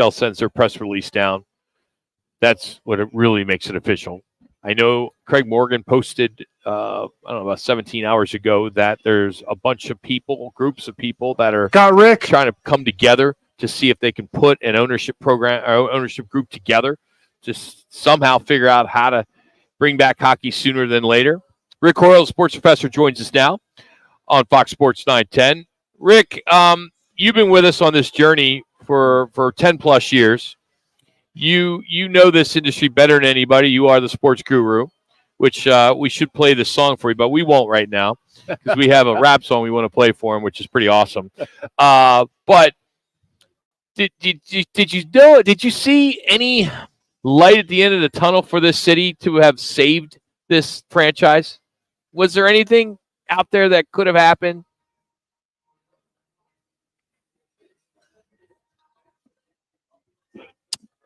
NFL sends their press release down, that's what it really makes it official. I know Craig Morgan posted, I don't know, about 17 hours ago that there's a bunch of people, groups of people that are trying to come together to see if they can put an ownership program or ownership group together to somehow figure out how to bring back hockey sooner than later. Rick Horrow, sports professor, joins us now on Fox Sports 910. Rick, you've been with us on this journey for 10 plus years. You know this industry better than anybody. You are the sports guru, which we should play this song for you, but we won't right now because we have a rap song we want to play for him, which is pretty awesome. But did you know? Did you see any light at the end of the tunnel for this city to have saved this franchise? Was there anything out there that could have happened?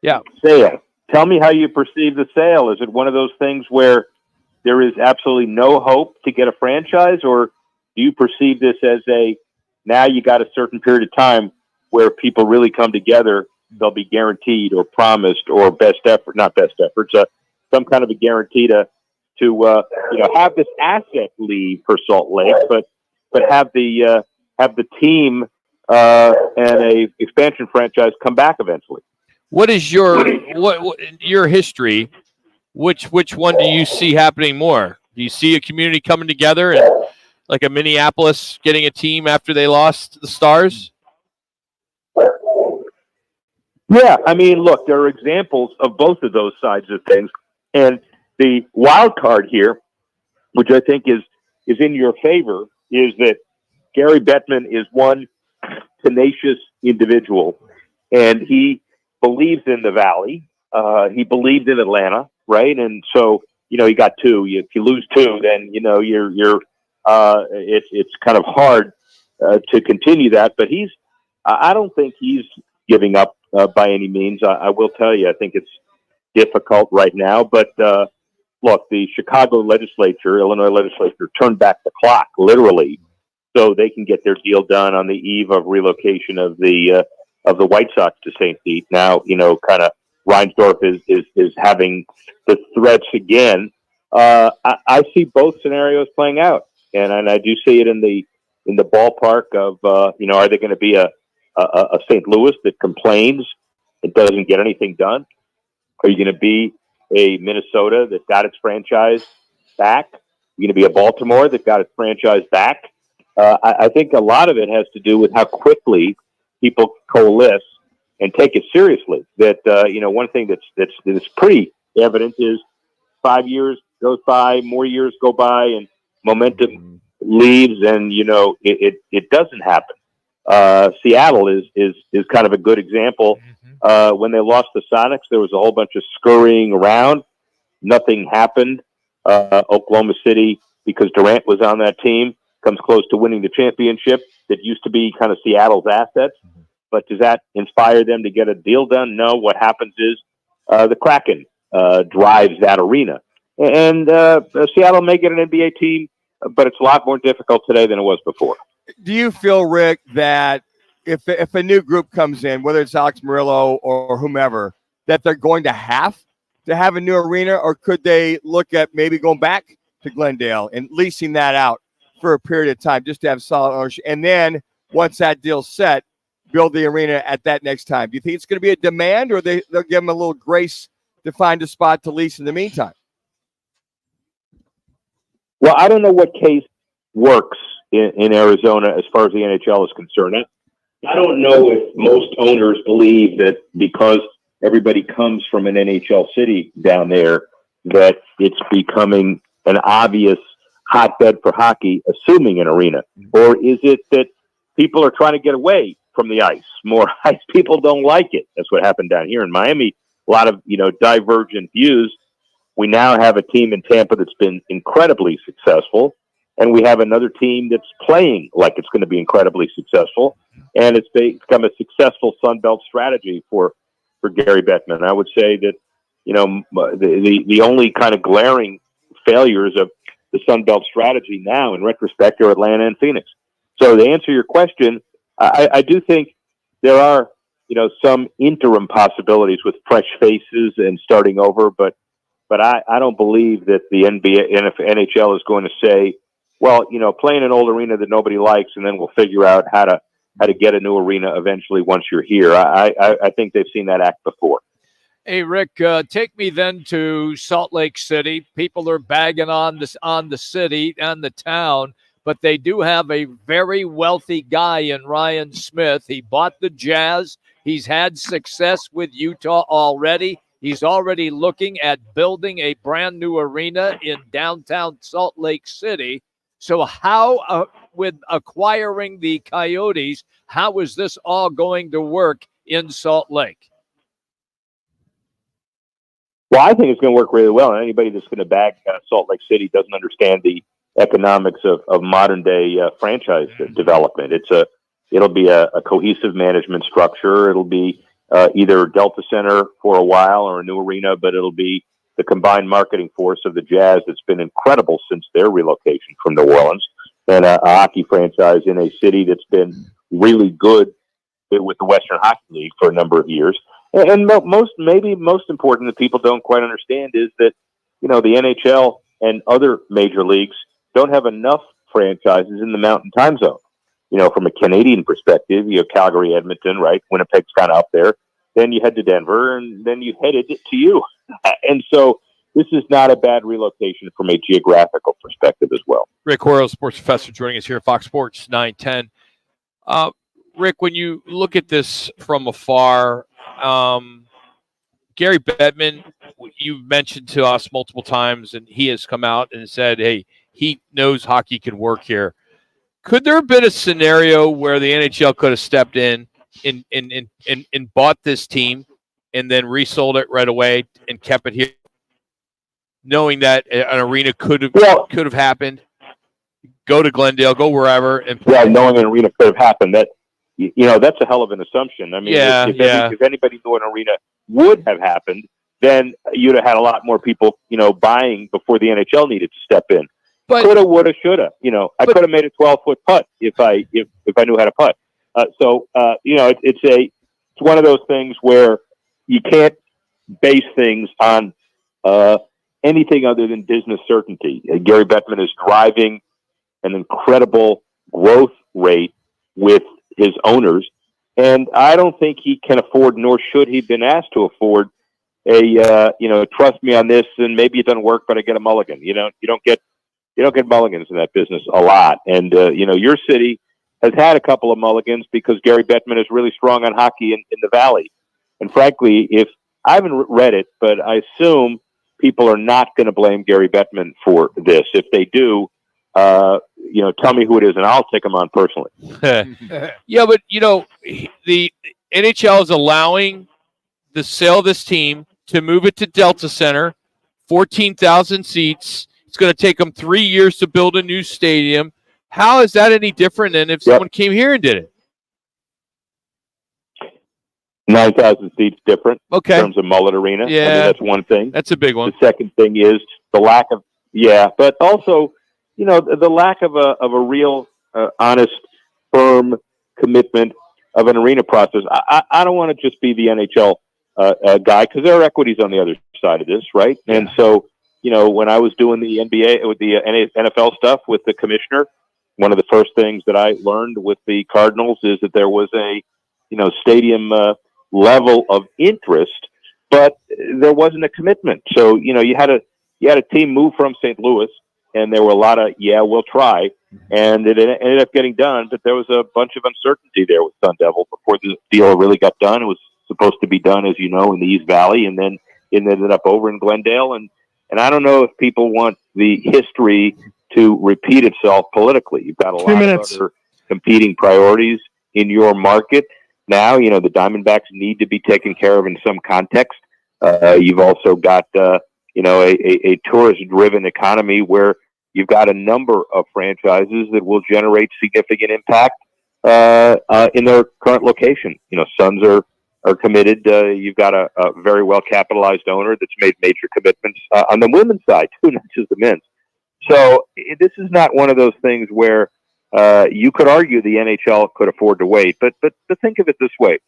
Yeah. Sale. Tell me how you perceive the sale. Is it one of those things where there is absolutely no hope to get a franchise, or do you perceive this as now you got a certain period of time where people really come together, they'll be guaranteed or promised or some kind of a guarantee to have this asset leave for Salt Lake, but have the team and a expansion franchise come back eventually. What is your your history? Which one do you see happening more? Do you see a community coming together and like a Minneapolis getting a team after they lost the Stars? Yeah, I mean, look, there are examples of both of those sides of things, and the wild card here, which I think is in your favor, is that Gary Bettman is one tenacious individual, and he believes in the Valley. He believed in Atlanta, right? And so, you got two. If you lose two, then it's kind of hard to continue that. But I don't think he's giving up by any means. I will tell you, I think it's difficult right now. But look, the Chicago legislature, Illinois legislature, turned back the clock literally, so they can get their deal done on the eve of relocation of the White Sox to St. Pete. Now, kind of Reinsdorf is having the threats again. I see both scenarios playing out, and I do see it in the ballpark of are they going to be a St. Louis that complains and doesn't get anything done? Are you going to be a Minnesota that got its franchise back? Are you going to be a Baltimore that got its franchise back? I think a lot of it has to do with how quickly people coalesce and take it seriously. That one thing that's pretty evident is 5 years goes by, more years go by, and momentum leaves, and it doesn't happen. Seattle is kind of a good example. When they lost the Sonics, there was a whole bunch of scurrying around. Nothing happened. Oklahoma City, because Durant was on that team, comes close to winning the championship that used to be kind of Seattle's assets. But does that inspire them to get a deal done? No. What happens is the Kraken drives that arena. And Seattle may get an NBA team, but it's a lot more difficult today than it was before. Do you feel, Rick, that if a new group comes in, whether it's Alex Murillo or whomever, that they're going to have a new arena, or could they look at maybe going back to Glendale and leasing that out for a period of time just to have solid ownership? And then once that deal's set, build the arena at that next time. Do you think it's going to be a demand, or they'll give them a little grace to find a spot to lease in the meantime? Well, I don't know what case works in Arizona as far as the NHL is concerned. I don't know if most owners believe that because everybody comes from an NHL city down there, that it's becoming an obvious hotbed for hockey, assuming an arena. Or is it that people are trying to get away from the ice? More ice people don't like it. That's what happened down here in Miami. A lot of, divergent views. We now have a team in Tampa that's been incredibly successful, and we have another team that's playing like it's going to be incredibly successful, and it's become a successful Sun Belt strategy for Gary Bettman. I would say that, the only kind of glaring failures of the Sun Belt strategy now, in retrospect, are Atlanta and Phoenix. So to answer your question, I do think there are, some interim possibilities with fresh faces and starting over. But I don't believe that the NHL is going to say, well, play in an old arena that nobody likes, and then we'll figure out how to get a new arena eventually once you're here. I think they've seen that act before. Hey, Rick, take me then to Salt Lake City. People are bagging on the city and the town, but they do have a very wealthy guy in Ryan Smith. He bought the Jazz. He's had success with Utah already. He's already looking at building a brand new arena in downtown Salt Lake City. So how, with acquiring the Coyotes, how is this all going to work in Salt Lake? Well, I think it's going to work really well. And anybody that's going to back Salt Lake City doesn't understand the economics of modern day franchise development. It'll be a cohesive management structure. It'll be either Delta Center for a while or a new arena, but it'll be the combined marketing force of the Jazz that's been incredible since their relocation from New Orleans, and a hockey franchise in a city that's been really good with the Western Hockey League for a number of years. And most important that people don't quite understand is that, the NHL and other major leagues don't have enough franchises in the Mountain Time Zone. From a Canadian perspective, Calgary, Edmonton, right? Winnipeg's kind of up there. Then you head to Denver, and then you headed to you. And so this is not a bad relocation from a geographical perspective as well. Rick Horrow, sports professor, joining us here at Fox Sports 910. Rick, when you look at this from afar, Gary Bettman, you've mentioned to us multiple times, and he has come out and said, hey, he knows hockey can work here. Could there have been a scenario where the NHL could have stepped in and bought this team and then resold it right away and kept it here, knowing that an arena could have happened? Go to Glendale, go wherever, and knowing an arena could have happened. That's a hell of an assumption. I mean, if anybody knew an arena would have happened, then you'd have had a lot more people, buying before the NHL needed to step in. But coulda, woulda, shoulda. I could have made a 12-foot putt if I knew how to putt. It's one of those things where you can't base things on anything other than business certainty. Gary Bettman is driving an incredible growth rate with his owners, and I don't think he can afford, nor should he have been asked to afford trust me on this, and maybe it doesn't work, but I get a mulligan. You don't get mulligans in that business a lot. And your city has had a couple of mulligans because Gary Bettman is really strong on hockey in the Valley. And frankly, if I haven't read it, but I assume people are not going to blame Gary Bettman for this. If they do, tell me who it is, and I'll take him on personally. Yeah, but the NHL is allowing the sale of this team to move it to Delta Center, 14,000 seats. It's going to take them 3 years to build a new stadium. How is that any different than if someone came here and did it? 9,000 seats different in terms of Mullet Arena. Yeah, I mean, that's one thing. That's a big one. The second thing is the lack of but also the lack of a real honest, firm commitment of an arena process. I don't want to just be the NHL guy, because there are equities on the other side of this, right? Yeah. And so, when I was doing the NBA with the NFL stuff with the commissioner, one of the first things that I learned with the Cardinals is that there was a stadium level of interest, but there wasn't a commitment. So you had a team move from St. Louis, and there were a lot of we'll try, and it ended up getting done, but there was a bunch of uncertainty there with Sun Devil before the deal really got done. It was supposed to be done, as you know, in the East Valley, and then it ended up over in Glendale. And I don't know if people want the history to repeat itself politically. You've got a lot of other competing priorities in your market now. The Diamondbacks need to be taken care of in some context. You've also got a tourist-driven economy where you've got a number of franchises that will generate significant impact in their current location. Suns are committed. You've got a very well-capitalized owner that's made major commitments on the women's side, too, not just the men's. So this is not one of those things where you could argue the NHL could afford to wait. But think of it this way.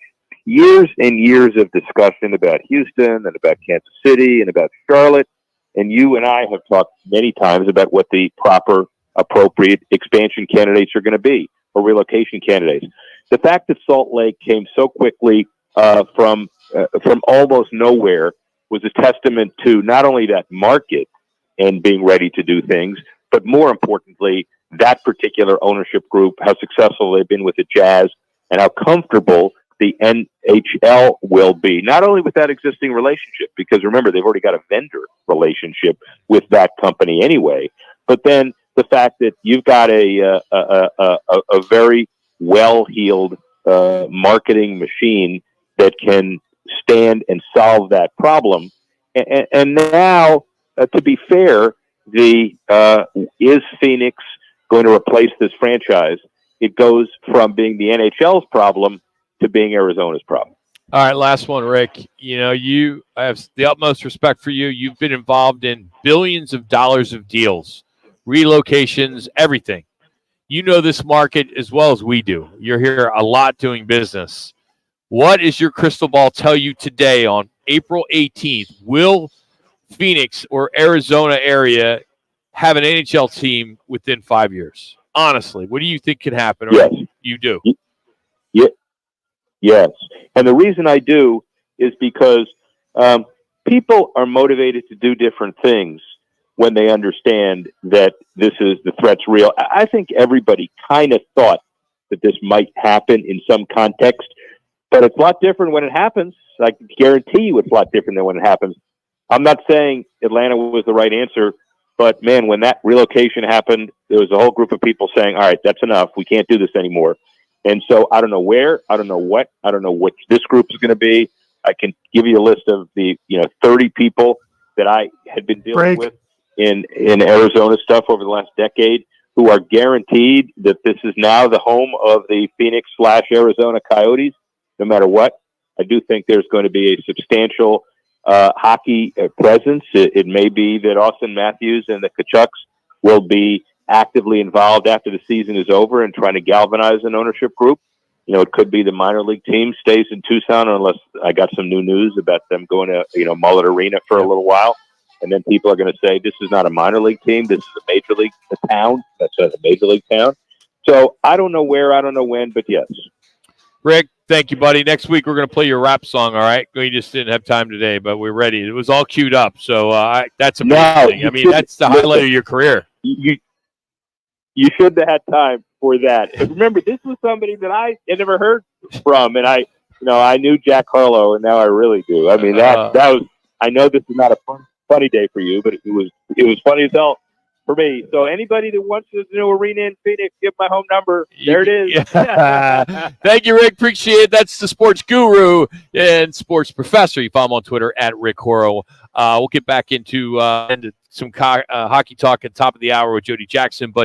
years and years of discussion about Houston and about Kansas City and about Charlotte. And you and I have talked many times about what the proper, appropriate expansion candidates are going to be, or relocation candidates. The fact that Salt Lake came so quickly from almost nowhere was a testament to not only that market and being ready to do things, but more importantly, that particular ownership group, how successful they've been with the Jazz, and how comfortable the NHL will be, not only with that existing relationship, because remember, they've already got a vendor relationship with that company anyway, but then the fact that you've got a very well-heeled marketing machine that can stand and solve that problem. And now, to be fair, is Phoenix going to replace this franchise? It goes from being the NHL's problem to being Arizona's problem. All right, last one, Rick. You know, I have the utmost respect for you. You've been involved in billions of dollars of deals, relocations, everything. You know this market as well as we do. You're here a lot doing business. What does your crystal ball tell you today on April 18th? Will Phoenix or Arizona area have an NHL team within 5 years? Honestly, what do you think could happen? Or yes. You do? Yes. And the reason I do is because people are motivated to do different things when they understand that the threat's real. I think everybody kind of thought that this might happen in some context, but it's a lot different when it happens. I can guarantee you it's a lot different than when it happens. I'm not saying Atlanta was the right answer, but man, when that relocation happened, there was a whole group of people saying, all right, that's enough. We can't do this anymore. And so I don't know where, I don't know what this group is going to be. I can give you a list of the 30 people that I had been dealing with in Arizona stuff over the last decade who are guaranteed that this is now the home of the Phoenix/Arizona Coyotes, no matter what. I do think there's going to be a substantial hockey presence. It may be that Austin Matthews and the Kachucks will be actively involved after the season is over and trying to galvanize an ownership group. It could be the minor league team stays in Tucson unless I got some new news about them going to, Mullet Arena for a little while. And then people are going to say, this is not a minor league team. This is a major league town. That's a major league town. So I don't know where, I don't know when, but yes. Rick, thank you, buddy. Next week, we're going to play your rap song, all right? We just didn't have time today, but we're ready. It was all queued up, so that's amazing. I mean, that's the highlight of your career. You should have had time for that. And remember, this was somebody that I had never heard from, and I knew Jack Horrow, and now I really do. I mean, that was. I know this is not a funny day for you, but it was funny as hell for me. So anybody that wants to do arena in Phoenix, give my home number. There it is. Yeah. Thank you, Rick. Appreciate it. That's the sports guru and sports professor. You follow him on Twitter at Rick Horrow. We'll get back into some hockey talk at the top of the hour with Jody Jackson, but